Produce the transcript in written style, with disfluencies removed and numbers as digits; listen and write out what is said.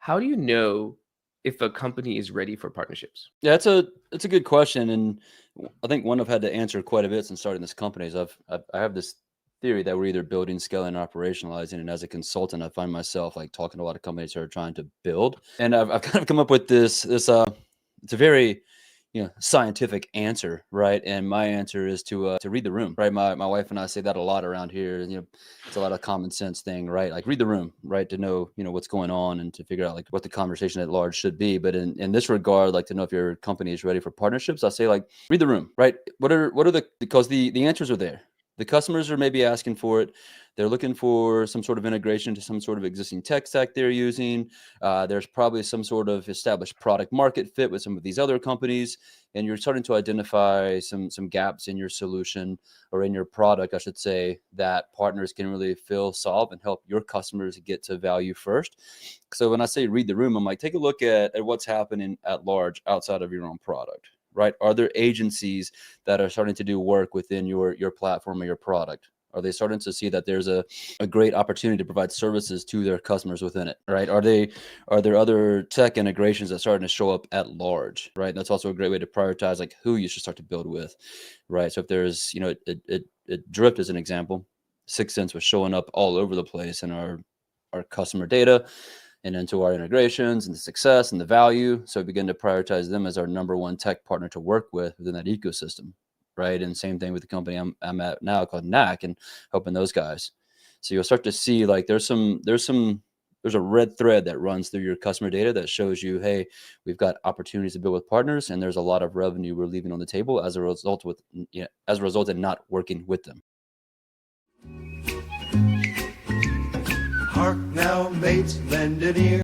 How do you know if a company is ready for partnerships? Yeah, it's a good question, and I think one I've had to answer quite a bit since starting this company is I have this theory that we're either building, scaling, and operationalizing. And as a consultant, I find myself like talking to a lot of companies who are trying to build, and I've kind of come up with this. It's a very scientific answer, right? And my answer is to read the room, right? My wife and I say that a lot around here. It's a lot of common sense thing, right? Like read the room, right? To know what's going on and to figure out like what the conversation at large should be. But in this regard, like to know if your company is ready for partnerships, I say like read the room, right? What are the because the answers are there. The customers are maybe asking for it. They're looking for some sort of integration to some sort of existing tech stack they're using. There's probably some sort of established product market fit with some of these other companies, and you're starting to identify some gaps in your solution or in your product, I should say, that partners can really solve, and help your customers get to value first. So when I say read the room, I'm like, take a look at what's happening at large outside of your own product, right? Are there agencies that are starting to do work within your platform or your product? Are they starting to see that there's a great opportunity to provide services to their customers within it, right? Are there other tech integrations that starting to show up at large, right? That's also a great way to prioritize like who you should start to build with, right? So if there's, Drift as an example, 6sense was showing up all over the place in our customer data and into our integrations and the success and the value. So we begin to prioritize them as our number one tech partner to work with within that ecosystem, right? And same thing with the company I'm at now called NAC, and helping those guys. So you'll start to see like there's a red thread that runs through your customer data that shows you, hey, we've got opportunities to build with partners, and there's a lot of revenue we're leaving on the table as a result in not working with them. Hark now, mates, lend an ear.